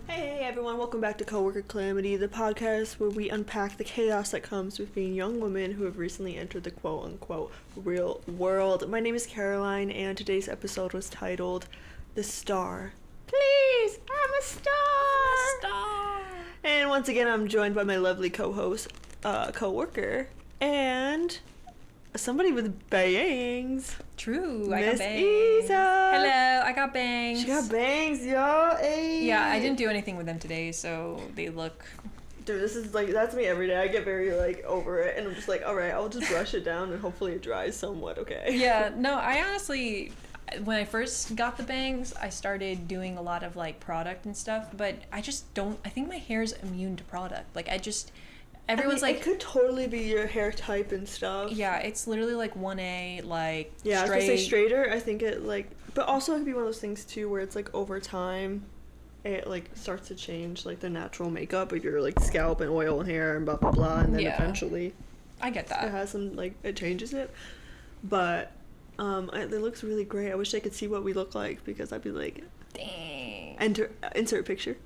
Hey everyone, welcome back to Coworker Calamity, the podcast where we unpack the chaos that comes with being young women who have recently entered the quote-unquote real world. My name is Caroline, and today's episode was titled The Star. Please, I'm a star! And once again, I'm joined by my lovely co-host, co-worker, and somebody with bangs. True, I got bangs. Isa. Hello, I got bangs. She got bangs, yo. Hey. Yeah, I didn't do anything with them today, so they look... Dude, this is like, that's me every day. I get very like over it, and I'm just like, alright, I'll just brush it down and hopefully it dries somewhat, okay? Yeah, no, I honestly, when I first got the bangs, I started doing a lot of like product and stuff, but I just don't, I think my hair's immune to product. Like, everyone's like... It could totally be your hair type and stuff. Yeah, it's literally like 1A, like, yeah, straight. I was gonna say straighter, I think it like... But also it could be one of those things too where it's like over time, it like starts to change like the natural makeup of your like scalp and oil and hair and blah blah blah, and then eventually... I get that. It has some, like, it changes it. But, it looks really great. I wish I could see what we look like because I'd be like... Dang. Insert picture.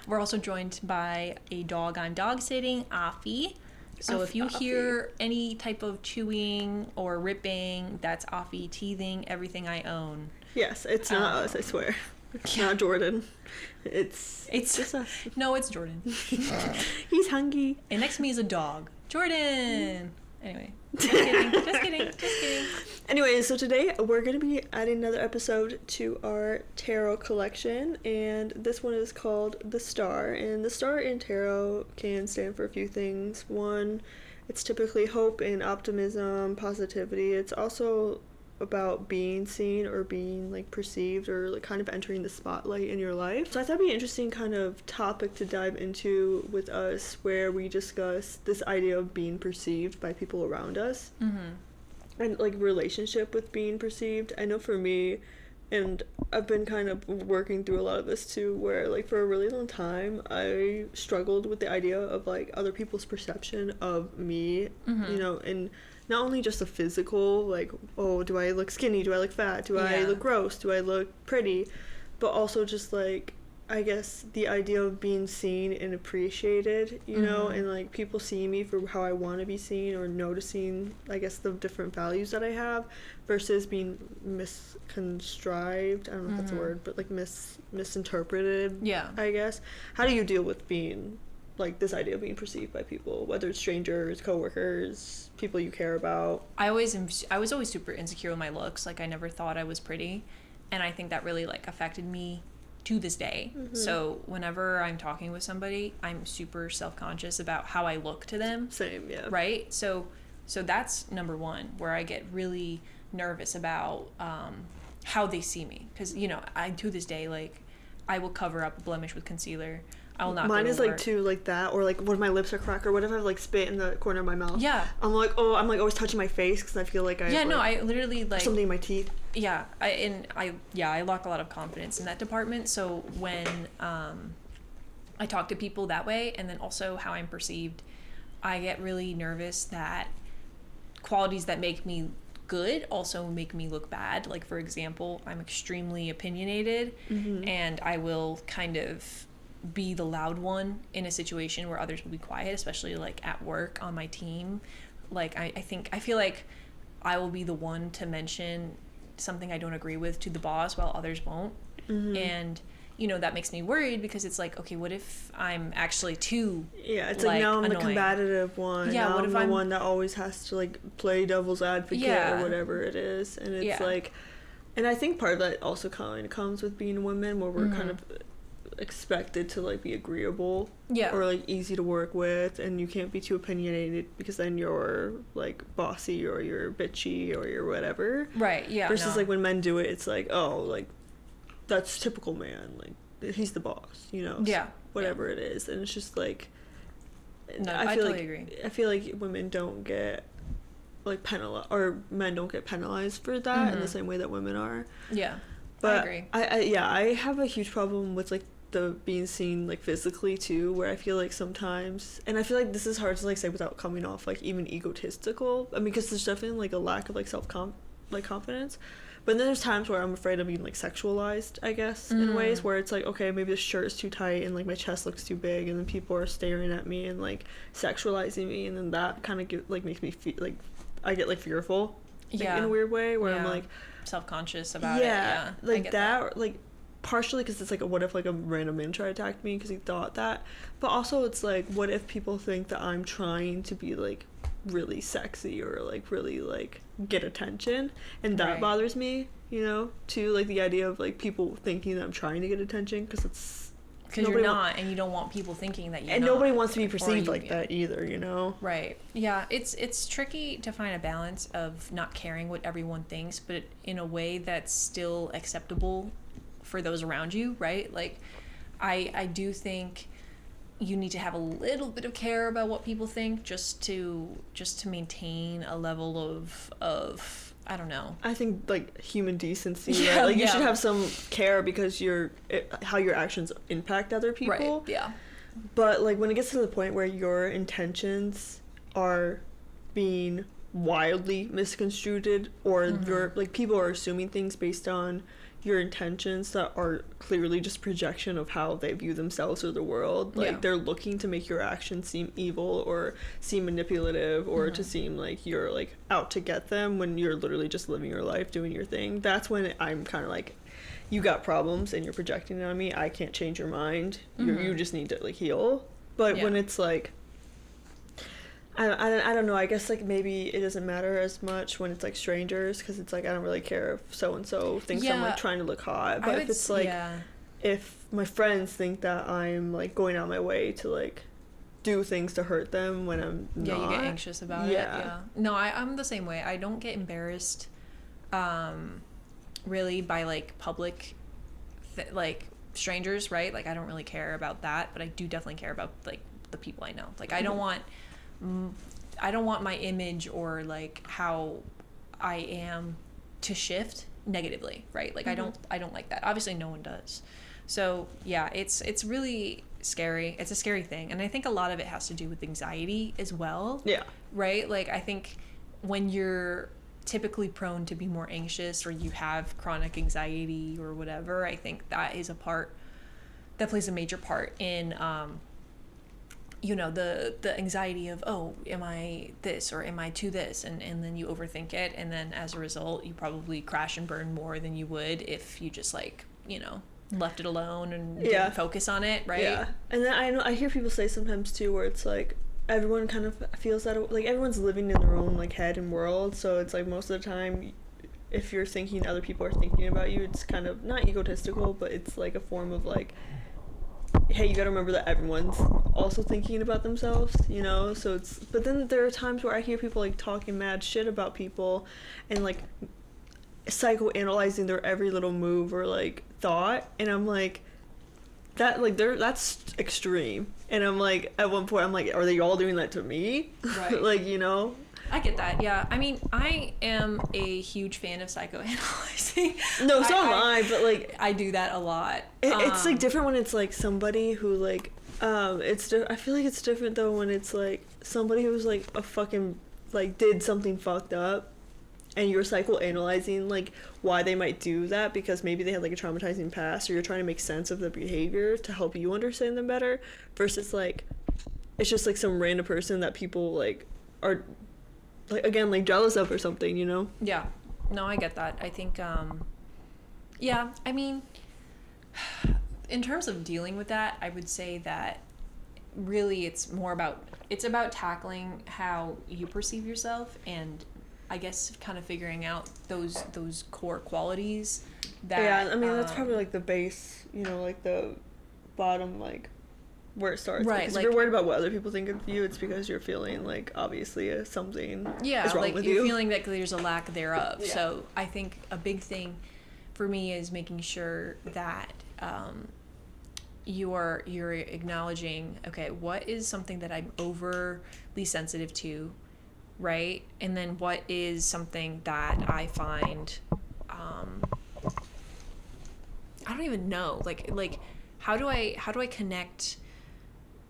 We're also joined by a dog I'm dog sitting, Afi. So if you hear any type of chewing or ripping, that's Afi teething everything I own. Yes, it's not us, I swear. It's not Jordan. It's just us. No, it's Jordan. He's hungry. And next to me is a dog. Jordan! Anyway. Just kidding. Anyway, so today we're going to be adding another episode to our tarot collection, and this one is called The Star. And the star in tarot can stand for a few things. One, it's typically hope and optimism, positivity. It's also about being seen or being like perceived or like kind of entering the spotlight in your life. So I thought it'd be an interesting kind of topic to dive into with us, where we discuss this idea of being perceived by people around us. Mm-hmm. And like relationship with being perceived. I know for me, and I've been kind of working through a lot of this too, where like for a really long time I struggled with the idea of like other people's perception of me, you know, and not only just the physical, like, oh, do I look skinny, do I look fat, do I look gross, do I look pretty, but also just like, I guess the idea of being seen and appreciated, you know, and like people seeing me for how I want to be seen, or noticing, I guess, the different values that I have, versus being misconstrived, I don't know if that's a word, but like misinterpreted, I guess. How do you deal with being, like, this idea of being perceived by people, whether it's strangers, coworkers, people you care about? I was always super insecure with my looks. Like, I never thought I was pretty, and I think that really like affected me to this day. So whenever I'm talking with somebody, I'm super self-conscious about how I look to them. Same, yeah. Right? So that's number one, where I get really nervous about how they see me, because, you know, I to this day, like, I will cover up a blemish with concealer. I will not. Mine is like too, like that, or like when my lips are cracked, or whatever. I have like spit in the corner of my mouth. Yeah. I'm like always touching my face because I feel like I literally like something in my teeth. Yeah, I lack a lot of confidence in that department. So when I talk to people that way, and then also how I'm perceived, I get really nervous that qualities that make me good also make me look bad. Like, for example, I'm extremely opinionated, and I will kind of be the loud one in a situation where others will be quiet, especially like at work on my team. Like, I feel like I will be the one to mention something I don't agree with to the boss while others won't. And, you know, that makes me worried, because it's like, okay, what if I'm actually too it's like now I'm annoying. The combative one. Yeah, now what if I'm the one that always has to like play devil's advocate or whatever it is, and it's like, and I think part of that also kind of comes with being women, where we're kind of expected to like be agreeable or like easy to work with, and you can't be too opinionated because then you're like bossy or you're bitchy or you're whatever, right? Versus like when men do it, it's like, oh, like that's typical man, like he's the boss, you know, whatever it is. And it's just like, no, I totally agree. I feel like women don't get like penalized, or men don't get penalized for that in the same way that women are. But I agree. I have a huge problem with like the being seen like physically too, where I feel like sometimes, and I feel like this is hard to like say without coming off like even egotistical. I mean, because there's definitely like a lack of like confidence. But then there's times where I'm afraid of being like sexualized, I guess, in ways where it's like, okay, maybe the shirt is too tight and like my chest looks too big, and then people are staring at me and like sexualizing me, and then that kind of like makes me feel like I get like fearful, like, in a weird way, where I'm like self-conscious about it. Yeah, like that. Like partially because it's like, what if like a random man tried to attack me because he thought that, but also it's like, what if people think that I'm trying to be like really sexy or like really like get attention, and that bothers me, you know, too, like the idea of like people thinking that I'm trying to get attention, because you're not, and you don't want people thinking that you're and not, nobody wants to be perceived like that either, you know. Right. Yeah, it's tricky to find a balance of not caring what everyone thinks, but in a way that's still acceptable for those around you, right? Like I do think you need to have a little bit of care about what people think, just to maintain a level of I don't know. I think like human decency, right? Like you should have some care because how your actions impact other people. Right. Yeah. But like when it gets to the point where your intentions are being wildly misconstrued, or your like people are assuming things based on your intentions that are clearly just projection of how they view themselves or the world, like they're looking to make your actions seem evil or seem manipulative, or to seem like you're like out to get them when you're literally just living your life doing your thing. That's when I'm kind of like, you got problems and you're projecting it on me. I can't change your mind. You just need to like heal. But when it's like, I don't know, I guess like maybe it doesn't matter as much when it's like strangers, because it's like I don't really care if so and so thinks I'm like trying to look hot. But if it's like if my friends think that I'm like going out my way to like do things to hurt them when I'm not, you get anxious about it. No, I'm the same way. I don't get embarrassed really by like public like strangers, right? Like I don't really care about that, but I do definitely care about like the people I know. Like I don't want my image or like how I am to shift negatively, right? Like I don't like that. Obviously no one does. So yeah, it's really scary. It's a scary thing, and I think a lot of it has to do with anxiety as well. Yeah. Right? Like I think when you're typically prone to be more anxious, or you have chronic anxiety or whatever, I think that is a part that plays a major part in you know, the anxiety of, oh, am I this or am I to this, and then you overthink it, and then as a result you probably crash and burn more than you would if you just like, you know, left it alone and didn't focus on it, right? Yeah. And then I hear people say sometimes too, where it's like everyone kind of feels that like everyone's living in their own like head and world, so it's like most of the time if you're thinking other people are thinking about you, it's kind of not egotistical, but it's like a form of like, hey, you gotta remember that everyone's also thinking about themselves, you know? So it's, but then there are times where I hear people like talking mad shit about people and like psychoanalyzing their every little move or like thought, and I'm like, that like that's extreme. And I'm like, at one point I'm like, are they all doing that to me? Right. Like, you know? I get that, yeah. I mean, I am a huge fan of psychoanalyzing. No, so am I, but like I do that a lot. It's like different when it's like somebody who like I feel like it's different though when it's like somebody who's like a fucking like did something fucked up, and you're psychoanalyzing like why they might do that, because maybe they had like a traumatizing past, or you're trying to make sense of the behavior to help you understand them better, versus like it's just like some random person that people like are like, again, like jealous of or something, you know? Yeah. No, I get that. I think yeah, I mean, in terms of dealing with that, I would say that really it's about tackling how you perceive yourself, and I guess kind of figuring out those core qualities that, yeah, I mean, that's probably like the base, you know, like the bottom, like where it starts, right? Because like, if you're worried about what other people think of you, it's because you're feeling like obviously something is wrong like with you're you. feeling that there's a lack thereof. Yeah. So I think a big thing for me is making sure that you're acknowledging, okay, what is something that I'm overly sensitive to, right? And then what is something that I find don't even know. Like how do I connect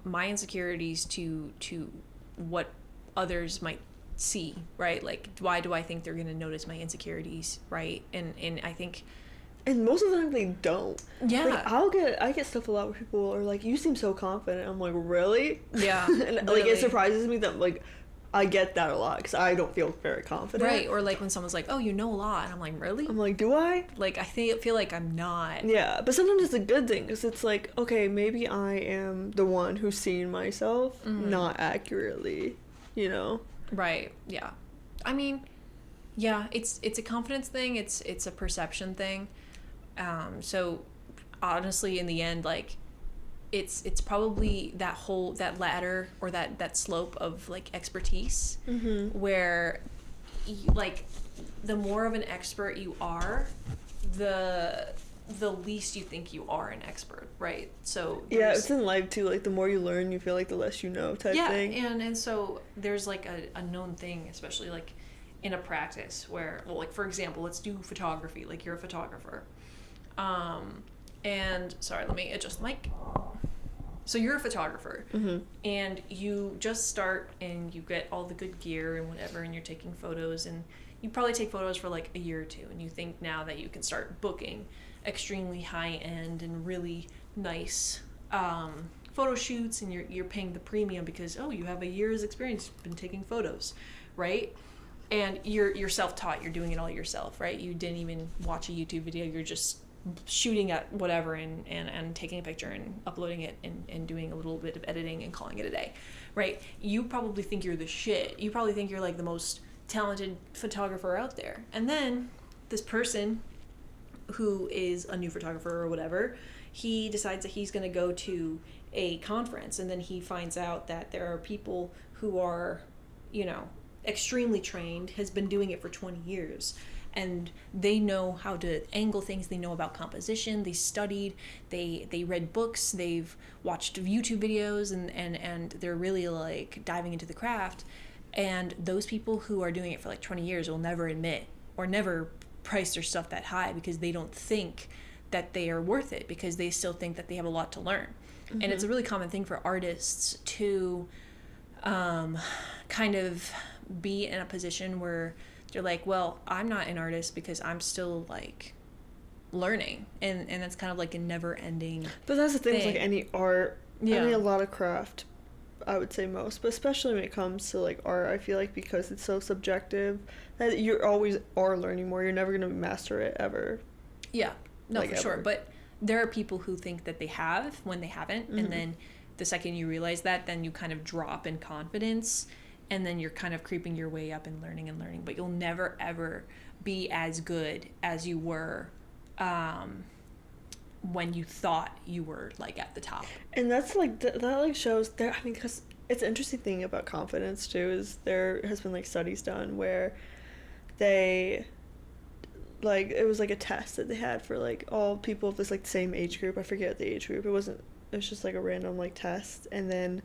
my insecurities to what others might see, right? Like, why do I think they're going to notice my insecurities, right? And I think, and most of the time they don't. yeah, like I get stuff a lot where people are like, you seem so confident. I'm like, really? Yeah. And like it surprises me that like I get that a lot because I don't feel very confident. Right. Or like when someone's like, oh, you know a lot, and I'm like, really? I'm like, do I? Like, I feel like I'm not. Yeah, but sometimes it's a good thing because it's like, okay, maybe I am the one who's seen myself not accurately, you know? Right. Yeah. I mean, yeah, it's a confidence thing. It's a perception thing. So honestly, in the end, like, it's probably that ladder or that slope of like expertise where like the more of an expert you are, the least you think you are an expert, right? So yeah, it's in life too, like the more you learn you feel like the less you know type thing. And so there's like a known thing, especially like in a practice where, well, like for example, let's do photography, like you're a photographer, and sorry, let me adjust the mic. So you're a photographer, and you just start and you get all the good gear and whatever, and you're taking photos, and you probably take photos for like a year or two, and you think now that you can start booking extremely high-end and really nice photo shoots, and you're paying the premium because, oh, you have a year's experience, you've been taking photos, right? And you're self-taught, you're doing it all yourself, right? You didn't even watch a YouTube video, you're just shooting at whatever and taking a picture and uploading it and doing a little bit of editing and calling it a day, right? You probably think you're the shit. You probably think you're like the most talented photographer out there. And then this person who is a new photographer or whatever, he decides that he's going to go to a conference, and then he finds out that there are people who are, you know, extremely trained, has been doing it for 20 years, and they know how to angle things, they know about composition, they studied, they read books, they've watched YouTube videos, and they're really like diving into the craft. And those people who are doing it for like 20 years will never admit or never price their stuff that high because they don't think that they are worth it, because they still think that they have a lot to learn. And it's a really common thing for artists to kind of be in a position where they're like, well, I'm not an artist because I'm still like learning, and that's kind of like a never ending but that's the thing with like any art, I mean a lot of craft, I would say most, but especially when it comes to like art, I feel like because it's so subjective that you always are learning more. You're never going to master it ever. Yeah, no, like for ever. sure. But there are people who think that they have when they haven't, and then the second you realize that, then you kind of drop in confidence, and then you're kind of creeping your way up and learning, but you'll never ever be as good as you were when you thought you were like at the top. And that's like that like shows there. I mean, because it's an interesting thing about confidence too is there has been like studies done where they like it was like a test that they had for like all people of this like same age group. I forget the age group. It was just like a random like test, and then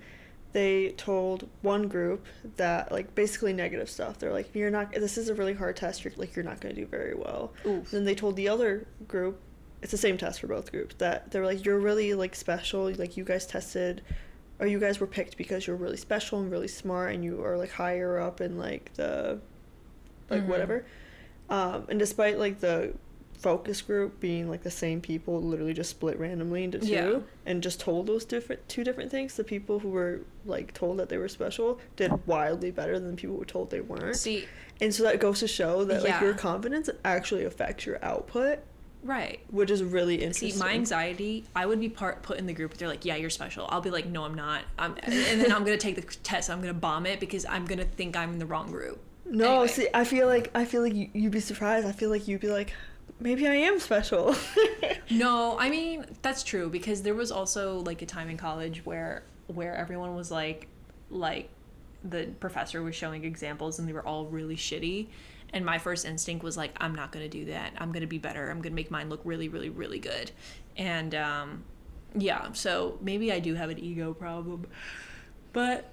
they told one group that like basically negative stuff. They're like, this is a really hard test, you're not going to do very well. Oof. Then they told the other group, it's the same test for both groups, that they were like, you're really like special, like you guys were picked because you're really special and really smart, and you are like higher up in like the like whatever, and despite like the focus group being like the same people, literally just split randomly into two, and just told those two different things, the people who were like told that they were special did wildly better than the people who were told they weren't. See, and so that goes to show that like your confidence actually affects your output, right? Which is really interesting. See, my anxiety, I would be put in the group, they're like, yeah, you're special. I'll be like, no, I'm not. And then I'm gonna take the test, I'm gonna bomb it because I'm gonna think I'm in the wrong group. No, anyway. See, I feel like you'd be surprised. I feel like you'd be like, maybe I am special. No, I mean, that's true, because there was also like a time in college where everyone was like the professor was showing examples and they were all really shitty, and my first instinct was like, I'm not gonna do that, I'm gonna be better, I'm gonna make mine look really really really good. And yeah, so maybe I do have an ego problem, but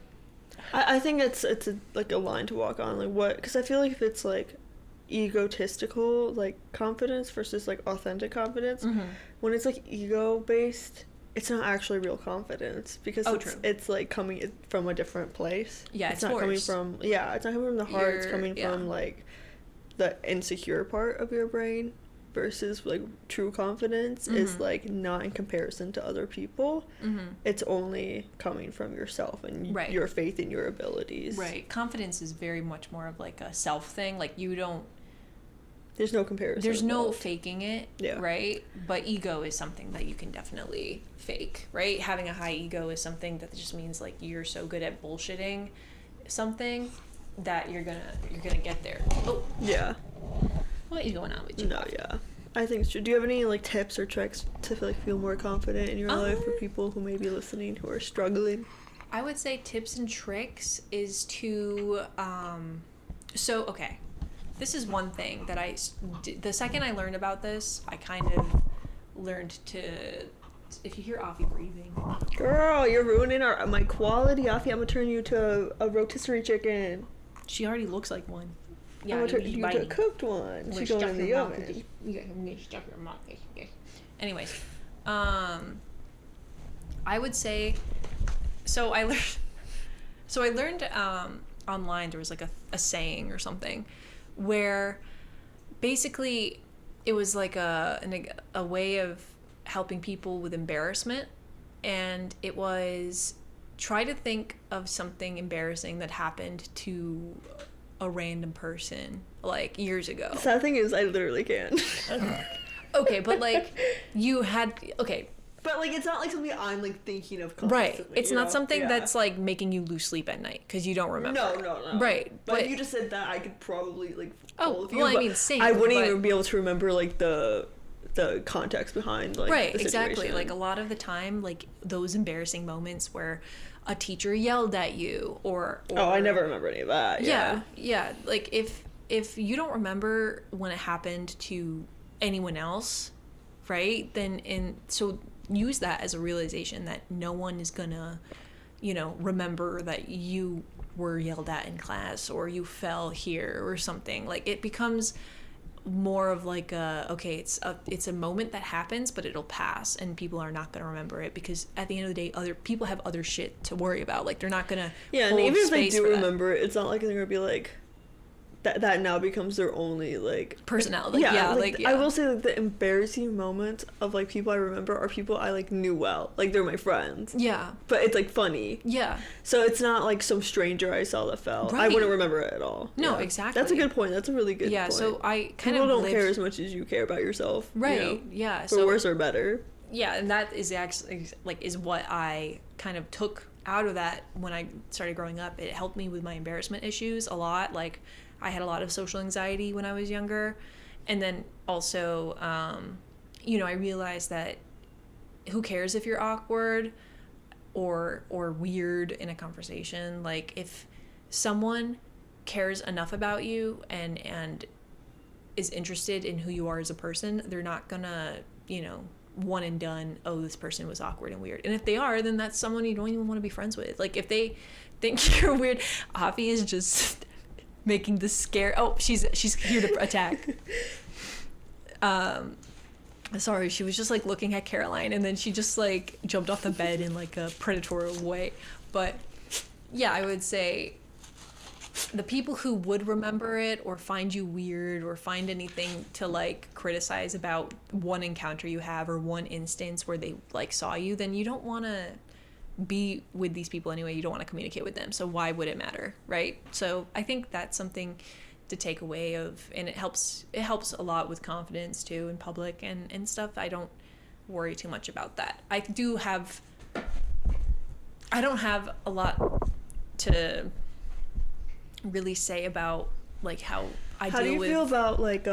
I think it's like a line to walk on, like what, because I feel like if it's like egotistical like confidence versus like authentic confidence. When it's like ego based, it's not actually real confidence because it's like coming from a different place. Yeah, it's not coming from it's not coming from the heart. It's coming from like the insecure part of your brain. Versus like true confidence is like not in comparison to other people. It's only coming from yourself and your faith in your abilities. Right. Confidence is very much more of like a self thing. Like you don't. There's no comparison. There's no faking it. Yeah. Right. But ego is something that you can definitely fake. Right. Having a high ego is something that just means like you're so good at bullshitting something that you're gonna get there. Oh. Yeah. What is going on with you? No, yeah. I think it's true. Do you have any like tips or tricks to feel more confident in your life for people who may be listening who are struggling? I would say tips and tricks is to this is one thing that the second I learned about this, I kind of learned to, if you hear Afi breathing. Girl, you're ruining my quality, Afi. I'm gonna turn you to a rotisserie chicken. She already looks like one. Yeah, I'm gonna turn you to a cooked one. She's going in the oven. Anyways, I would say, so I learned online there was like a saying or something where basically it was like a way of helping people with embarrassment, and it was try to think of something embarrassing that happened to a random person like years ago. The sad thing is I literally can't. Okay, but like but like it's not like something I'm like thinking of constantly. Right, it's not something that's like making you lose sleep at night because you don't remember. No. Right, but if you just said that, I could probably like same. I wouldn't even be able to remember like the context behind like right, the exactly. Like a lot of the time, like those embarrassing moments where a teacher yelled at you or I never remember any of that. Yeah. Like if you don't remember when it happened to anyone else, right? So use that as a realization that no one is gonna, remember that you were yelled at in class or you fell here or something. Like it becomes more of like it's a moment that happens, but it'll pass and people are not going to remember it because at the end of the day other people have other shit to worry about. Like they're not going to and even if they do remember it, it's not like they're going to be like that now becomes their only like personality. I will say like the embarrassing moments of like people I remember are people I like knew well, like they're my friends, but it's like funny, so it's not like some stranger I saw that fell. I wouldn't remember it at all. Exactly, that's a good point. That's a really good point. So I kind people of don't care as much as you care about yourself, for so worse or better. And that is actually like is what I kind of took out of that when I started growing up. It helped me with my embarrassment issues a lot. Like I had a lot of social anxiety when I was younger. And then also, I realized that who cares if you're awkward or weird in a conversation? Like if someone cares enough about you and is interested in who you are as a person, they're not gonna, one and done, oh, this person was awkward and weird. And if they are, then that's someone you don't even want to be friends with. Like if they think you're weird, Afi is just making the scare. Oh, she's here to attack. Sorry, she was just like looking at Caroline and then she just like jumped off the bed in like a predatory way. But yeah, I would say the people who would remember it or find you weird or find anything to like criticize about one encounter you have or one instance where they like saw you, then you don't want to be with these people anyway. You don't want to communicate with them, so why would it matter, right? So I think that's something to take away of, and it helps a lot with confidence too in public and stuff. I don't worry too much about that. I don't have a lot to really say about like how I deal with. How do you feel about like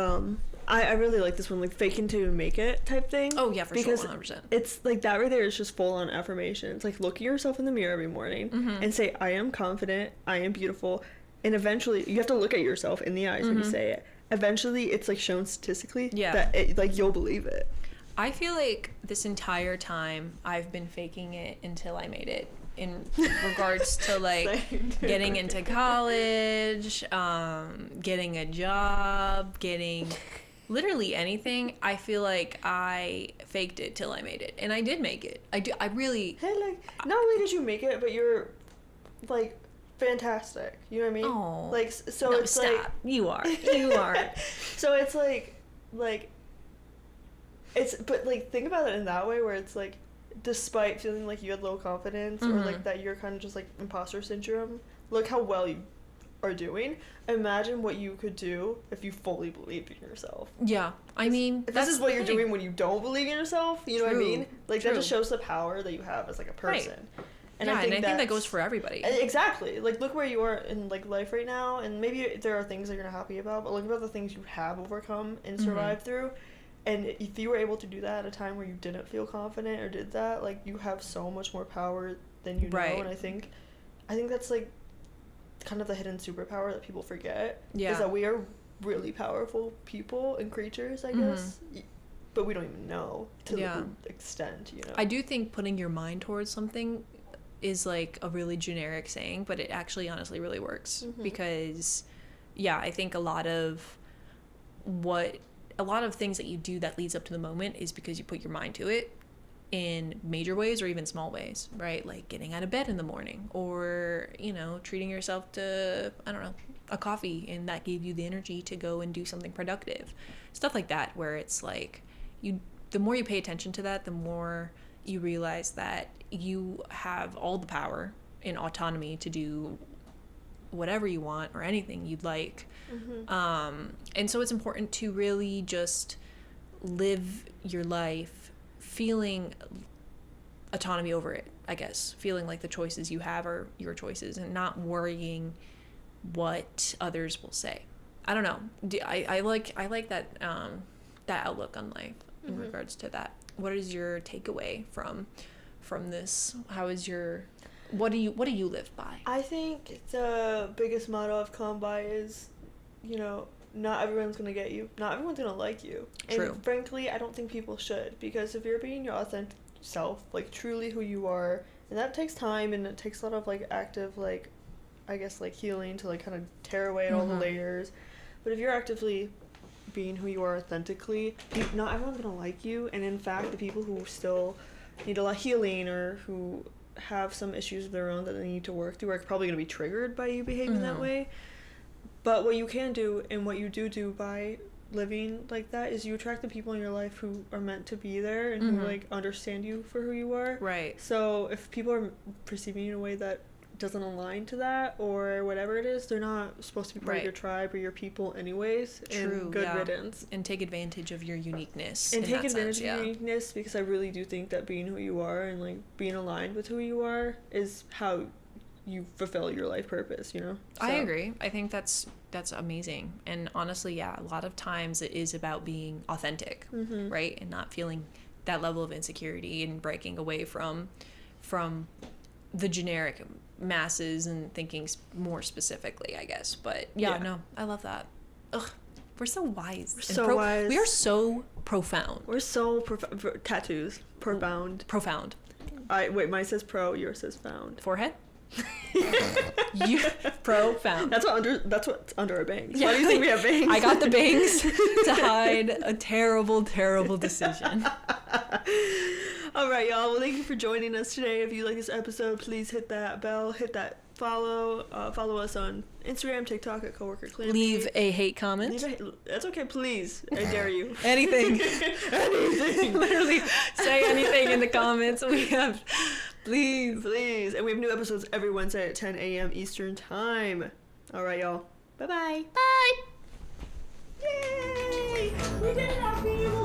I really like this one, like fake it to make it type thing. Oh yeah, for because sure, 100%. It's like that right there is just full on affirmation. It's like look at yourself in the mirror every morning and say, I am confident, I am beautiful, and eventually you have to look at yourself in the eyes when you say it. Eventually, it's like shown statistically that it, like you'll believe it. I feel like this entire time I've been faking it until I made it in regards to like getting into college, getting a job, getting literally anything. I feel like I faked it till I made it, and I did make it. I really. Hey, like, not only did you make it, but you're like fantastic. You know what I mean? Oh, like, so no, it's stop. like You are. So it's like it's, but like think about it in that way where it's like, despite feeling like you had low confidence or like that you're kind of just like imposter syndrome, look how well you are doing. Imagine what you could do if you fully believed in yourself. Yeah, I mean, if this is what you're doing when you don't believe in yourself, you know what I mean? Like that just shows the power that you have as like a person. Right. And yeah, I think that goes for everybody. Exactly. Like, look where you are in like life right now, and maybe there are things that you're not happy about, but look about the things you have overcome and survived through. And if you were able to do that at a time where you didn't feel confident or did that, like, you have so much more power than you know. And I think that's like kind of the hidden superpower that people forget. Yeah. Is that we are really powerful people and creatures, I guess. But we don't even know to the extent, you know. I do think putting your mind towards something is like a really generic saying, but it actually honestly really works. Because I think a lot of things that you do that leads up to the moment is because you put your mind to it in major ways or even small ways, right? Like getting out of bed in the morning, or, you know, treating yourself to, I don't know, a coffee, and that gave you the energy to go and do something productive. Stuff like that, where it's like the more you pay attention to that, the more you realize that you have all the power and autonomy to do whatever you want or anything you'd like. And so it's important to really just live your life feeling autonomy over it, I guess. Feeling like the choices you have are your choices and not worrying what others will say. I don't know. I like that that outlook on life in regards to that. What is your takeaway from this? What do you live by? I think the biggest motto I've come by is, you know, not everyone's gonna get you. Not everyone's gonna like you. True. And frankly, I don't think people should, because if you're being your authentic self, like truly who you are, and that takes time and it takes a lot of like active, like, I guess, like healing to like kind of tear away all the layers. But if you're actively being who you are authentically, not everyone's gonna like you. And in fact, the people who still need a lot of healing or who have some issues of their own that they need to work through are probably going to be triggered by you behaving that way. But what you can do, and what you do by living like that, is you attract the people in your life who are meant to be there and who like understand you for who you are. Right. So if people are perceiving you in a way that doesn't align to that or whatever it is, they're not supposed to be part of your tribe or your people anyways. True. And good riddance. And take advantage of your uniqueness. And take advantage of your uniqueness, because I really do think that being who you are and like being aligned with who you are is how you fulfill your life purpose, you know? So. I agree. I think that's amazing. And honestly, a lot of times it is about being authentic, right? And not feeling that level of insecurity and breaking away from the generic masses and thinking more specifically, I guess. But no, I love that. Ugh, we're so wise. We're so wise. We are so profound. We're so tattoos. Profound. Wait, mine says pro, yours says found. Forehead? You profound. That's what's under our bangs. Why do you think we have bangs? I got the bangs to hide a terrible, terrible decision. All right, y'all. Well, thank you for joining us today. If you like this episode, please hit that bell, hit that follow. Follow us on Instagram, TikTok at Coworker Calamity. Leave a hate comment. That's okay, please. I dare you. Anything. Anything. Literally, say anything in the comments. We have, please. And we have new episodes every Wednesday at 10 a.m. Eastern Time. All right, y'all. Bye-bye. Bye. Yay! We did it, our people.